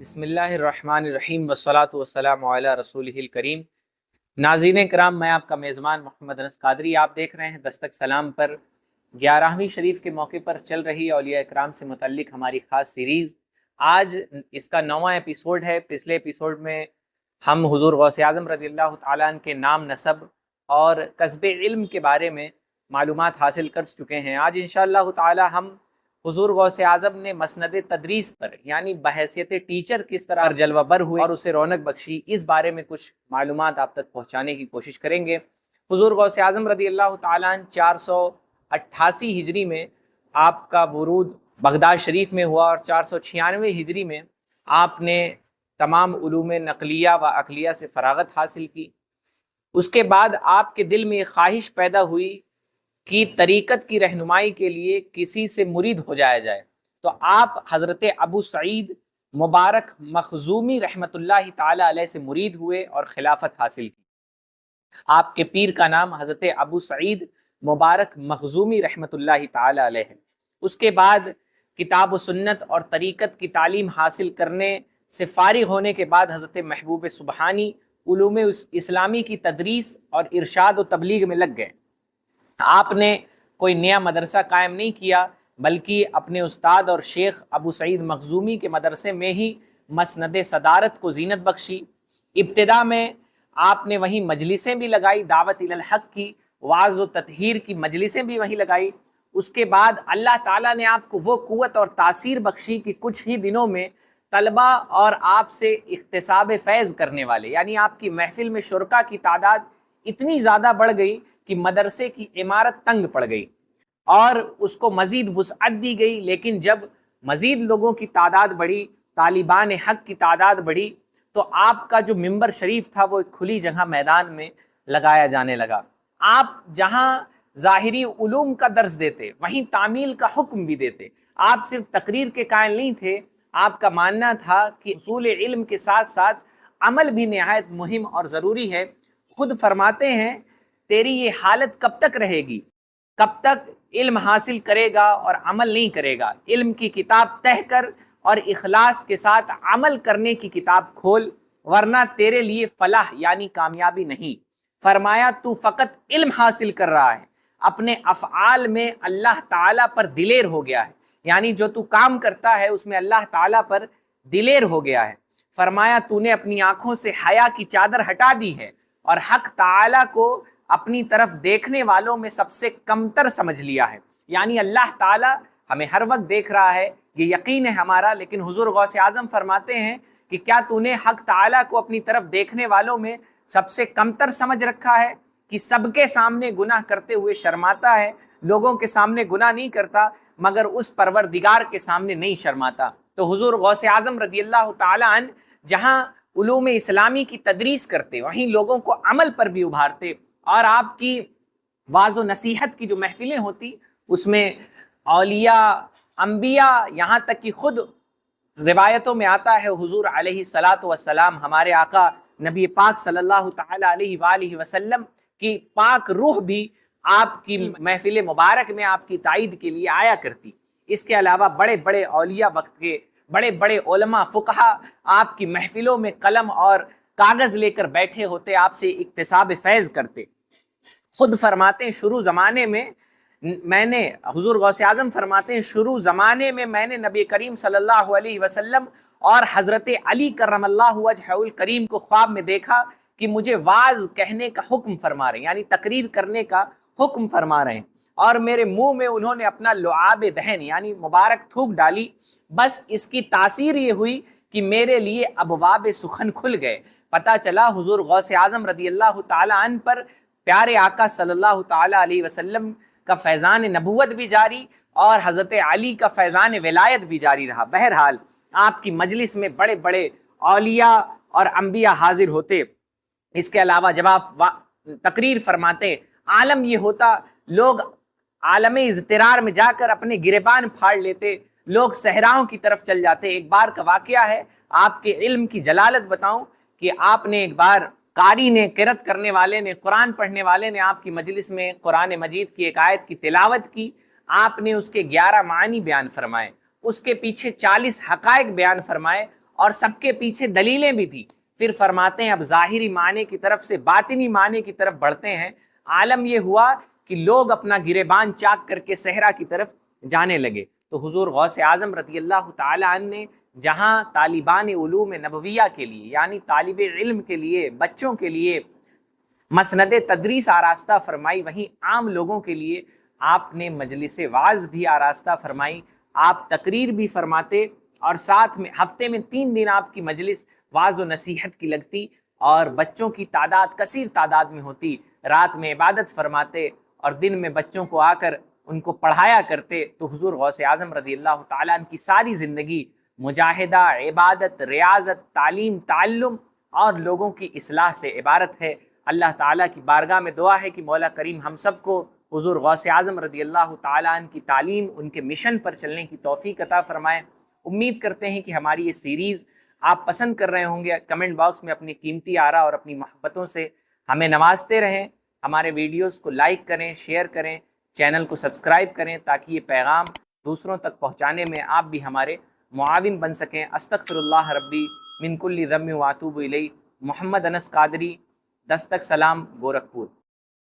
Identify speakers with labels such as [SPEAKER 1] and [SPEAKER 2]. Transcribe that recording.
[SPEAKER 1] بسم اللہ الرحمن الرحیم والصلاۃ والسلام علی رسولہ الکریم۔ ناظرین کرام، میں آپ کا میزبان محمد انس قادری، آپ دیکھ رہے ہیں دستک سلام پر 11ویں شریف کے موقع پر چل رہی اولیاء اکرام سے متعلق ہماری خاص سیریز۔ آج اس کا 9واں ایپیسوڈ ہے۔ پچھلے ایپیسوڈ میں ہم حضور غوث اعظم رضی اللہ تعالیٰ عنہ کے نام، نسب اور کسب علم کے بارے میں معلومات حاصل کر چکے ہیں۔ آج انشاءاللہ تعالیٰ ہم حضور غوث اعظم نے مسند تدریس پر، یعنی بحیثیت ٹیچر کس طرح جلوہ بر ہوئے اور اسے رونق بخشی، اس بارے میں کچھ معلومات آپ تک پہنچانے کی کوشش کریں گے۔ حضور غوث اعظم رضی اللہ تعالیٰ عنہ 488 ہجری میں آپ کا ورود بغداد شریف میں ہوا اور 496 ہجری میں آپ نے تمام علوم نقلیہ و عقلیہ سے فراغت حاصل کی۔ اس کے بعد آپ کے دل میں ایک خواہش پیدا ہوئی کہ طریقت کی رہنمائی کے لیے کسی سے مرید ہو جایا جائے، تو آپ حضرت ابو سعید مبارک مخزومی رحمۃ اللہ تعالی علیہ سے مرید ہوئے اور خلافت حاصل کی۔ آپ کے پیر کا نام حضرت ابو سعید مبارک مخزومی رحمۃ اللہ تعالی علیہ ہے۔ اس کے بعد کتاب و سنت اور طریقت کی تعلیم حاصل کرنے سے فارغ ہونے کے بعد حضرت محبوب سبحانی علوم اسلامی کی تدریس اور ارشاد و تبلیغ میں لگ گئے۔ آپ نے کوئی نیا مدرسہ قائم نہیں کیا، بلکہ اپنے استاد اور شیخ ابو سعید مخزومی کے مدرسے میں ہی مسند صدارت کو زینت بخشی۔ ابتدا میں آپ نے وہیں مجلسیں بھی لگائی، دعوت الی الحق کی، وعظ و تطہیر کی مجلسیں بھی وہیں لگائی۔ اس کے بعد اللہ تعالیٰ نے آپ کو وہ قوت اور تاثیر بخشی کہ کچھ ہی دنوں میں طلبہ اور آپ سے اکتساب فیض کرنے والے، یعنی آپ کی محفل میں شرکا کی تعداد اتنی زیادہ بڑھ گئی کہ مدرسے کی عمارت تنگ پڑ گئی اور اس کو مزید وسعت دی گئی۔ لیکن جب مزید لوگوں کی تعداد بڑھی، طالبان حق کی تعداد بڑھی، تو آپ کا جو ممبر شریف تھا وہ ایک کھلی جگہ میدان میں لگایا جانے لگا۔ آپ جہاں ظاہری علوم کا درس دیتے، وہیں تعمیل کا حکم بھی دیتے۔ آپ صرف تقریر کے قائل نہیں تھے، آپ کا ماننا تھا کہ اصول علم کے ساتھ ساتھ عمل بھی نہایت مہم اور ضروری ہے۔ خود فرماتے ہیں، تیری یہ حالت کب تک رہے گی؟ کب تک علم حاصل کرے گا اور عمل نہیں کرے گا؟ علم کی کتاب تہ کر اور اخلاص کے ساتھ عمل کرنے کی کتاب کھول، ورنہ تیرے لیے فلاح یعنی کامیابی نہیں۔ فرمایا، تو فقط علم حاصل کر رہا ہے، اپنے افعال میں اللہ تعالیٰ پر دلیر ہو گیا ہے، یعنی جو تو کام کرتا ہے اس میں اللہ تعالیٰ پر دلیر ہو گیا ہے۔ فرمایا، تو نے اپنی آنکھوں سے حیا کی چادر ہٹا دی ہے اور حق تعالیٰ کو اپنی طرف دیکھنے والوں میں سب سے کمتر سمجھ لیا ہے، یعنی اللہ تعالیٰ ہمیں ہر وقت دیکھ رہا ہے، یہ یقین ہے ہمارا، لیکن حضور غوث اعظم فرماتے ہیں کہ کیا تو نے حق تعالیٰ کو اپنی طرف دیکھنے والوں میں سب سے کمتر سمجھ رکھا ہے کہ سب کے سامنے گناہ کرتے ہوئے شرماتا ہے، لوگوں کے سامنے گناہ نہیں کرتا مگر اس پروردگار کے سامنے نہیں شرماتا۔ تو حضور غوث اعظم رضی اللہ تعالیٰ عنہ جہاں علوم اسلامی کی تدریس کرتے، وہیں لوگوں کو عمل پر بھی ابھارتے، اور آپ کی واعظ و نصیحت کی جو محفلیں ہوتی اس میں اولیاء، انبیاء، یہاں تک کہ خود روایتوں میں آتا ہے حضور علیہ الصلاۃ والسلام، ہمارے آقا نبی پاک صلی اللہ تعالی علیہ وآلہ وسلم کی پاک روح بھی آپ کی محفل مبارک میں آپ کی تائید کے لیے آیا کرتی۔ اس کے علاوہ بڑے بڑے اولیاء وقت کے، بڑے بڑے علماء فقہا آپ کی محفلوں میں قلم اور کاغذ لے کر بیٹھے ہوتے، آپ سے اکتساب فیض کرتے۔ خود فرماتے ہیں شروع زمانے میں حضور غوث اعظم فرماتے ہیں شروع زمانے میں میں نے نبی کریم صلی اللہ علیہ وسلم اور حضرت علی کرم اللہ وجہہ الکریم کو خواب میں دیکھا کہ مجھے واعظ کہنے کا حکم فرما رہے ہیں، یعنی تقریر کرنے کا حکم فرما رہے ہیں، اور میرے منہ میں انہوں نے اپنا لعاب دہن یعنی مبارک تھوک ڈالی۔ بس اس کی تاثیر یہ ہوئی کہ میرے لیے ابواب سخن کھل گئے۔ پتہ چلا حضور غوث اعظم رضی اللہ تعالی عنہ پر پیارے آقا صلی اللہ تعالی علیہ وسلم کا فیضان نبوت بھی جاری اور حضرت علی کا فیضان ولایت بھی جاری رہا۔ بہرحال آپ کی مجلس میں بڑے بڑے اولیاء اور انبیاء حاضر ہوتے۔ اس کے علاوہ جب آپ تقریر فرماتے، عالم یہ ہوتا، لوگ عالم اضطرار میں جا کر اپنے گریبان پھاڑ لیتے، لوگ صحراؤں کی طرف چل جاتے۔ ایک بار کا واقعہ ہے، آپ کے علم کی جلالت بتاؤں کہ آپ نے ایک بار قاری نے، قرأت کرنے والے نے، قرآن پڑھنے والے نے آپ کی مجلس میں قرآن مجید کی ایک آیت کی تلاوت کی۔ آپ نے اس کے 11 معنی بیان فرمائے، اس کے پیچھے 40 حقائق بیان فرمائے اور سب کے پیچھے دلیلیں بھی تھی۔ پھر فرماتے ہیں اب ظاہری معنی کی طرف سے باطنی معنی کی طرف بڑھتے ہیں۔ عالم یہ ہوا کہ لوگ اپنا گریبان چاک کر کے صحرا کی طرف جانے لگے۔ تو حضور غوث اعظم رضی اللہ تعالی عنہ نے جہاں طالبان علوم نبویہ کے لیے یعنی طالب علم کے لیے، بچوں کے لیے مسند تدریس آراستہ فرمائی، وہیں عام لوگوں کے لیے آپ نے مجلس وعظ بھی آراستہ فرمائی۔ آپ تقریر بھی فرماتے اور ساتھ میں ہفتے میں 3 دن آپ کی مجلس وعظ و نصیحت کی لگتی اور بچوں کی تعداد کثیر تعداد میں ہوتی۔ رات میں عبادت فرماتے اور دن میں بچوں کو آ کر ان کو پڑھایا کرتے۔ تو حضور غوث اعظم رضی اللہ تعالیٰ عنہ کی ساری زندگی مجاہدہ، عبادت، ریاضت، تعلیم، تعلم اور لوگوں کی اصلاح سے عبارت ہے۔ اللہ تعالیٰ کی بارگاہ میں دعا ہے کہ مولا کریم ہم سب کو حضور غوث اعظم رضی اللہ تعالیٰ عنہ کی تعلیم، ان کے مشن پر چلنے کی توفیق عطا فرمائے۔ امید کرتے ہیں کہ ہماری یہ سیریز آپ پسند کر رہے ہوں گے۔ کمنٹ باکس میں اپنی قیمتی آراء اور اپنی محبتوں سے ہمیں نوازتے رہیں۔ ہمارے ویڈیوز کو لائک کریں، شیئر کریں، چینل کو سبسکرائب کریں تاکہ یہ پیغام دوسروں تک پہنچانے میں آپ بھی ہمارے معاون بن سکیں۔ استغفر اللہ ربی من کل ذنب واتوب الیہ۔ محمد انس قادری، دستک سلام، گورکھپور۔